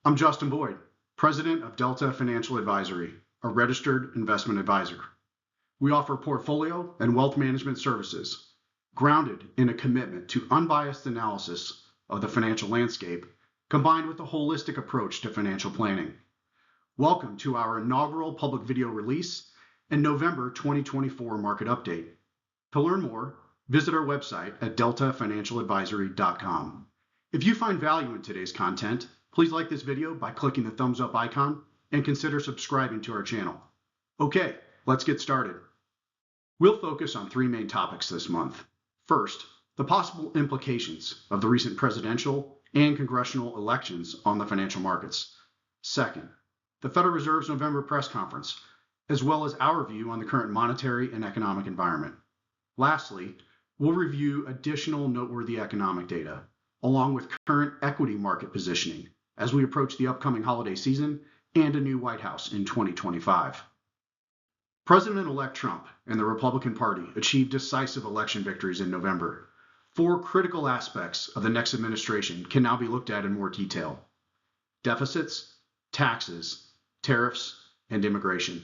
I'm Justin Boyd, President of Delta Financial Advisory, a registered investment advisor. We offer portfolio and wealth management services grounded in a commitment to unbiased analysis of the financial landscape, combined with a holistic approach to financial planning. Welcome to our inaugural public video release and November 2024 market update. To learn more, visit our website at deltafinancialadvisory.com. If you find value in today's content, please like this video by clicking the thumbs up icon and consider subscribing to our channel. Okay, let's get started. We'll focus on three main topics this month. First, the possible implications of the recent presidential and congressional elections on the financial markets. Second, the Federal Reserve's November press conference, as well as our view on the current monetary and economic environment. Lastly, we'll review additional noteworthy economic data, along with current equity market positioning as we approach the upcoming holiday season and a new White House in 2025. President-elect Trump and the Republican Party achieved decisive election victories in November. Four critical aspects of the next administration can now be looked at in more detail: deficits, taxes, tariffs, and immigration.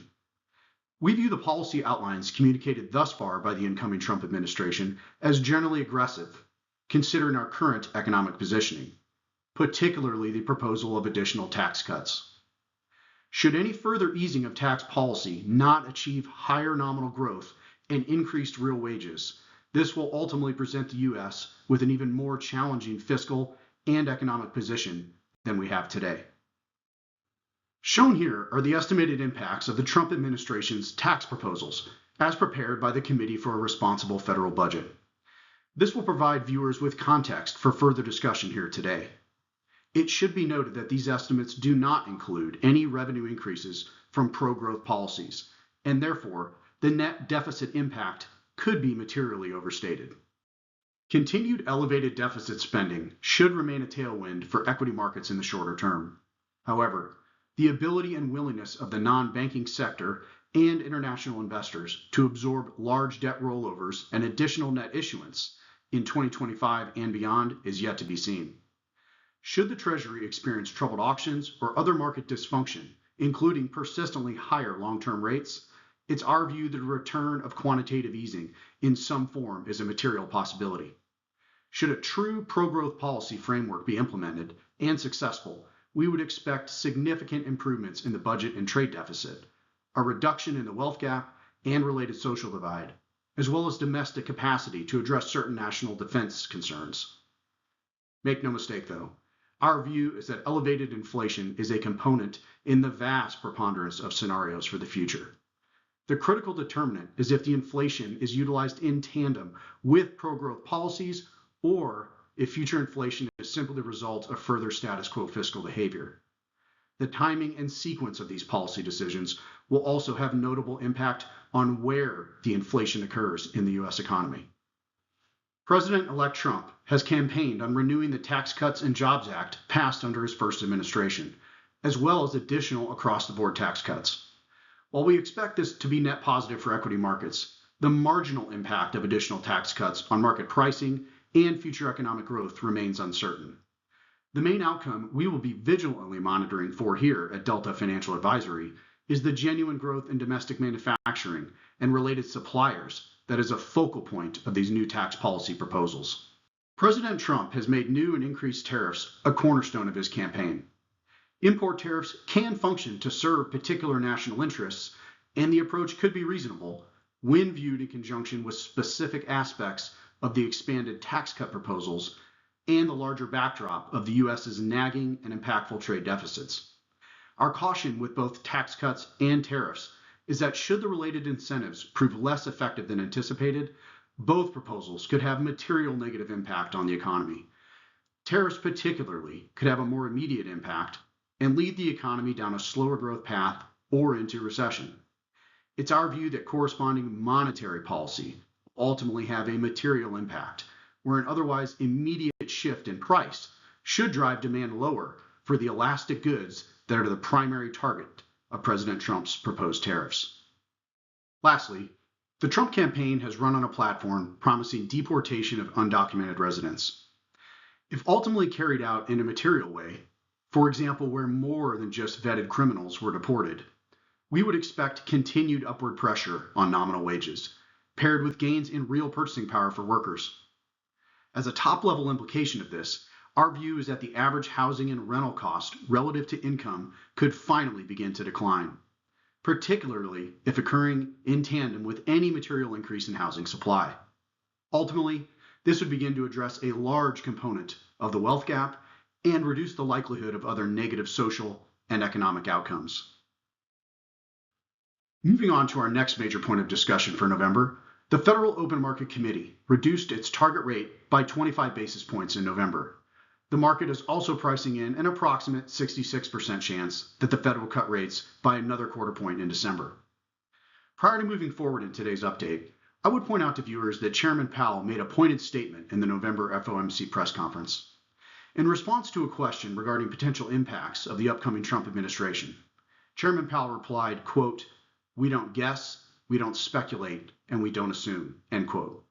We view the policy outlines communicated thus far by the incoming Trump administration as generally aggressive, considering our current economic positioning, particularly the proposal of additional tax cuts. Should any further easing of tax policy not achieve higher nominal growth and increased real wages, this will ultimately present the U.S. with an even more challenging fiscal and economic position than we have today. Shown here are the estimated impacts of the Trump administration's tax proposals as prepared by the Committee for a Responsible Federal Budget. This will provide viewers with context for further discussion here today. It should be noted that these estimates do not include any revenue increases from pro-growth policies, and therefore the net deficit impact could be materially overstated. Continued elevated deficit spending should remain a tailwind for equity markets in the shorter term. However, the ability and willingness of the non-banking sector and international investors to absorb large debt rollovers and additional net issuance in 2025 and beyond is yet to be seen. Should the Treasury experience troubled auctions or other market dysfunction, including persistently higher long-term rates, it's our view that a return of quantitative easing in some form is a material possibility. Should a true pro-growth policy framework be implemented and successful, we would expect significant improvements in the budget and trade deficit, a reduction in the wealth gap and related social divide, as well as domestic capacity to address certain national defense concerns. Make no mistake, though, our view is that elevated inflation is a component in the vast preponderance of scenarios for the future. The critical determinant is if the inflation is utilized in tandem with pro-growth policies or if future inflation is simply the result of further status quo fiscal behavior. The timing and sequence of these policy decisions will also have notable impact on where the inflation occurs in the U.S. economy. President-elect Trump has campaigned on renewing the Tax Cuts and Jobs Act passed under his first administration, as well as additional across-the-board tax cuts. While we expect this to be net positive for equity markets, the marginal impact of additional tax cuts on market pricing and future economic growth remains uncertain. The main outcome we will be vigilantly monitoring for here at Delta Financial Advisory is the genuine growth in domestic manufacturing and related suppliers that is a focal point of these new tax policy proposals. President Trump has made new and increased tariffs a cornerstone of his campaign. Import tariffs can function to serve particular national interests, and the approach could be reasonable when viewed in conjunction with specific aspects of the expanded tax cut proposals and the larger backdrop of the U.S.'s nagging and impactful trade deficits. Our caution with both tax cuts and tariffs is that should the related incentives prove less effective than anticipated, both proposals could have material negative impact on the economy. Tariffs particularly could have a more immediate impact and lead the economy down a slower growth path or into recession. It's our view that corresponding monetary policy will ultimately have a material impact, where an otherwise immediate shift in price should drive demand lower for the elastic goods that are the primary target of President Trump's proposed tariffs. Lastly, the Trump campaign has run on a platform promising deportation of undocumented residents. If ultimately carried out in a material way, for example, where more than just vetted criminals were deported, we would expect continued upward pressure on nominal wages, paired with gains in real purchasing power for workers. As a top-level implication of this, our view is that the average housing and rental cost relative to income could finally begin to decline, particularly if occurring in tandem with any material increase in housing supply. Ultimately, this would begin to address a large component of the wealth gap and reduce the likelihood of other negative social and economic outcomes. Moving on to our next major point of discussion for November, the Federal Open Market Committee reduced its target rate by 25 basis points in November. The market is also pricing in an approximate 66% chance that the Fed will cut rates by another quarter point in December. Prior to moving forward in today's update, I would point out to viewers that Chairman Powell made a pointed statement in the November FOMC press conference. In response to a question regarding potential impacts of the upcoming Trump administration, Chairman Powell replied, quote, "We don't guess, we don't speculate, and we don't assume," end quote.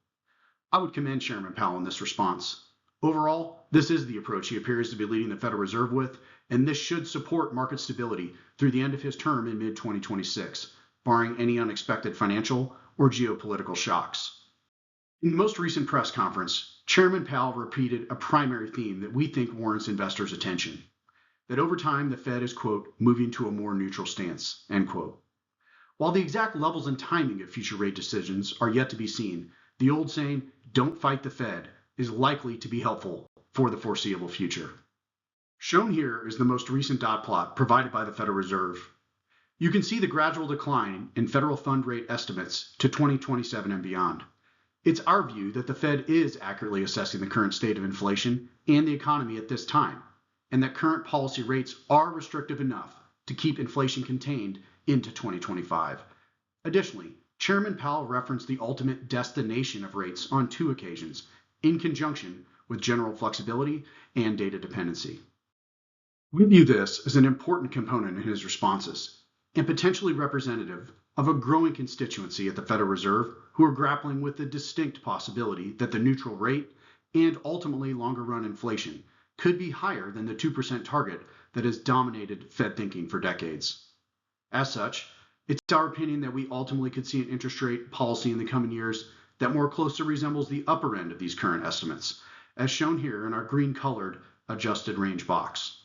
I would commend Chairman Powell in this response. Overall, this is the approach he appears to be leading the Federal Reserve with, and this should support market stability through the end of his term in mid-2026, barring any unexpected financial or geopolitical shocks. In the most recent press conference, Chairman Powell repeated a primary theme that we think warrants investors' attention, that over time the Fed is, quote, "moving to a more neutral stance," end quote. While the exact levels and timing of future rate decisions are yet to be seen, the old saying, "Don't fight the Fed," is likely to be helpful for the foreseeable future. Shown here is the most recent dot plot provided by the Federal Reserve. You can see the gradual decline in federal fund rate estimates to 2027 and beyond. It's our view that the Fed is accurately assessing the current state of inflation and the economy at this time, and that current policy rates are restrictive enough to keep inflation contained into 2025. Additionally, Chairman Powell referenced the ultimate destination of rates on 2 occasions, in conjunction with general flexibility and data dependency. We view this as an important component in his responses, and potentially representative of a growing constituency at the Federal Reserve who are grappling with the distinct possibility that the neutral rate and ultimately longer-run inflation could be higher than the 2% target that has dominated Fed thinking for decades. As such, it's our opinion that we ultimately could see an interest rate policy in the coming years that more closely resembles the upper end of these current estimates, as shown here in our green-colored adjusted range box.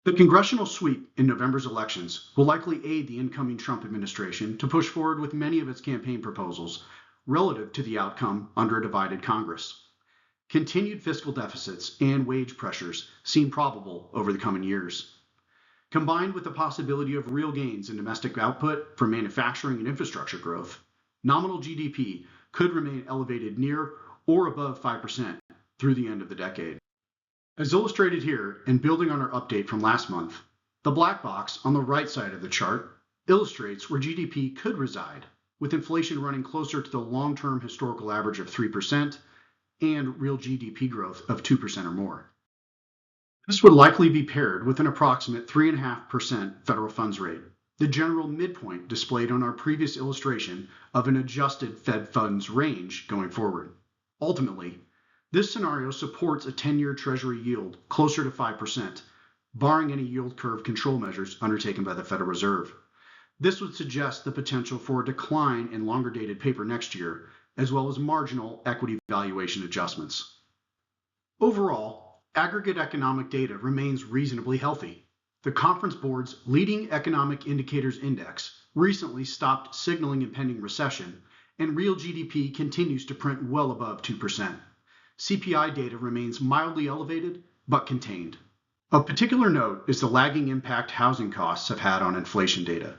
The congressional sweep in November's elections will likely aid the incoming Trump administration to push forward with many of its campaign proposals relative to the outcome under a divided Congress. Continued fiscal deficits and wage pressures seem probable over the coming years. Combined with the possibility of real gains in domestic output from manufacturing and infrastructure growth, nominal GDP could remain elevated near or above 5% through the end of the decade. As illustrated here, and building on our update from last month, the black box on the right side of the chart illustrates where GDP could reside, with inflation running closer to the long-term historical average of 3% and real GDP growth of 2% or more. This would likely be paired with an approximate 3.5% federal funds rate, the general midpoint displayed on our previous illustration of an adjusted Fed funds range going forward. Ultimately, this scenario supports a 10-year Treasury yield closer to 5%, barring any yield curve control measures undertaken by the Federal Reserve. This would suggest the potential for a decline in longer-dated paper next year, as well as marginal equity valuation adjustments. Overall, aggregate economic data remains reasonably healthy. The Conference Board's Leading Economic Indicators Index recently stopped signaling impending recession, and real GDP continues to print well above 2%. CPI data remains mildly elevated, but contained. Of particular note is the lagging impact housing costs have had on inflation data.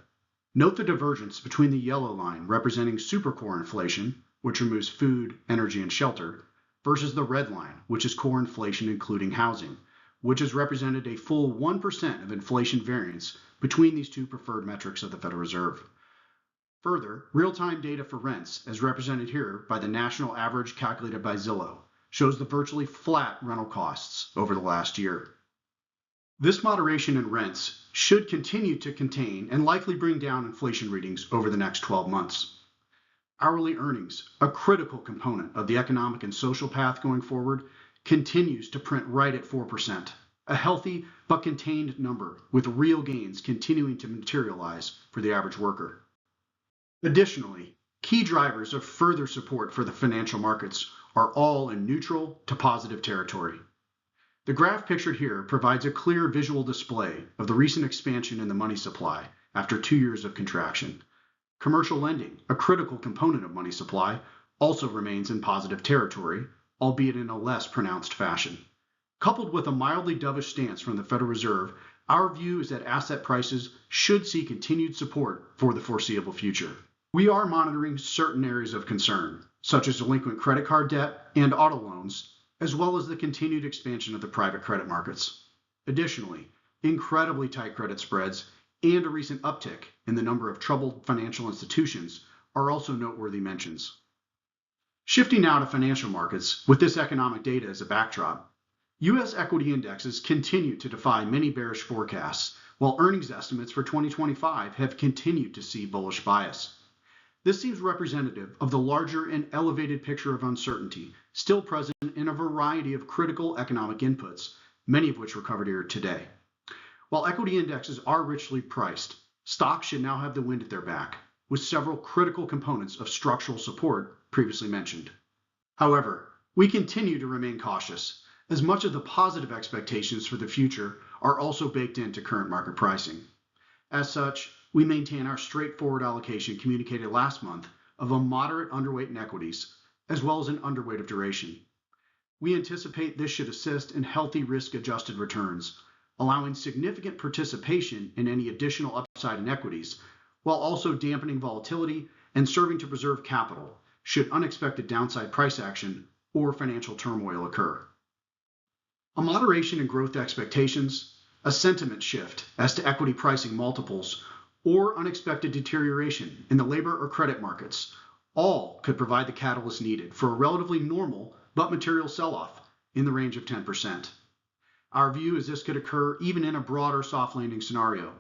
Note the divergence between the yellow line representing supercore inflation, which removes food, energy, and shelter, versus the red line, which is core inflation including housing, which has represented a full 1% of inflation variance between these two preferred metrics of the Federal Reserve. Further, real-time data for rents, as represented here by the national average calculated by Zillow, shows the virtually flat rental costs over the last year. This moderation in rents should continue to contain and likely bring down inflation readings over the next 12 months. Hourly earnings, a critical component of the economic and social path going forward, continues to print right at 4%. a healthy but contained number with real gains continuing to materialize for the average worker. Additionally, key drivers of further support for the financial markets are all in neutral to positive territory. The graph pictured here provides a clear visual display of the recent expansion in the money supply after 2 years of contraction. Commercial lending, a critical component of money supply, also remains in positive territory, albeit in a less pronounced fashion. Coupled with a mildly dovish stance from the Federal Reserve, our view is that asset prices should see continued support for the foreseeable future. We are monitoring certain areas of concern, such as delinquent credit card debt and auto loans, as well as the continued expansion of the private credit markets. Additionally, incredibly tight credit spreads and a recent uptick in the number of troubled financial institutions are also noteworthy mentions. Shifting now to financial markets, with this economic data as a backdrop, U.S. equity indexes continue to defy many bearish forecasts, while earnings estimates for 2025 have continued to see bullish bias. This seems representative of the larger and elevated picture of uncertainty still present in a variety of critical economic inputs, many of which were covered here today. While equity indexes are richly priced, stocks should now have the wind at their back, with several critical components of structural support previously mentioned. However, we continue to remain cautious, as much of the positive expectations for the future are also baked into current market pricing. As such, we maintain our straightforward allocation communicated last month of a moderate underweight in equities, as well as an underweight of duration. We anticipate this should assist in healthy risk-adjusted returns, allowing significant participation in any additional upside in equities, while also dampening volatility and serving to preserve capital should unexpected downside price action or financial turmoil occur. A moderation in growth expectations, a sentiment shift as to equity pricing multiples, or unexpected deterioration in the labor or credit markets, all could provide the catalyst needed for a relatively normal but material sell-off in the range of 10%. Our view is this could occur even in a broader soft landing scenario.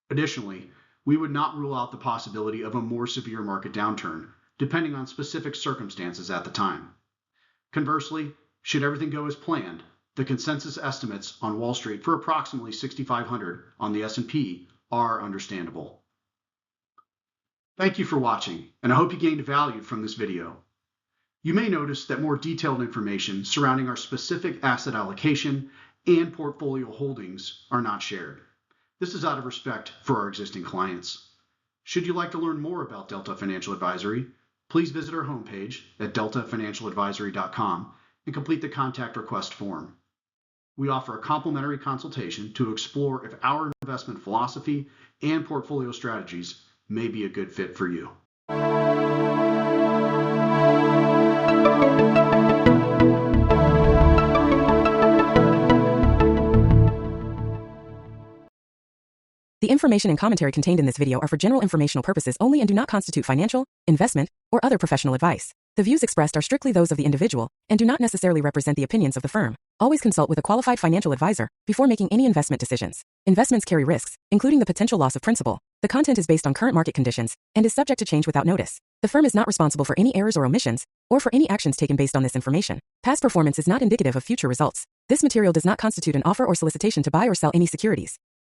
Additionally, we would not rule out the possibility of a more severe market downturn, depending on specific circumstances at the time. Conversely, should everything go as planned, the consensus estimates on Wall Street for approximately 6,500 on the S&P are understandable. Thank you for watching, and I hope you gained value from this video. You may notice that more detailed information surrounding our specific asset allocation and portfolio holdings are not shared. This is out of respect for our existing clients. Should you like to learn more about Delta Financial Advisory, please visit our homepage at deltafinancialadvisory.com and complete the contact request form. We offer a complimentary consultation to explore if our investment philosophy and portfolio strategies may be a good fit for you. The information and commentary contained in this video are for general informational purposes only and do not constitute financial, investment, or other professional advice. The views expressed are strictly those of the individual and do not necessarily represent the opinions of the firm. Always consult with a qualified financial advisor before making any investment decisions. Investments carry risks, including the potential loss of principal. The content is based on current market conditions and is subject to change without notice. The firm is not responsible for any errors or omissions or for any actions taken based on this information. Past performance is not indicative of future results. This material does not constitute an offer or solicitation to buy or sell any securities.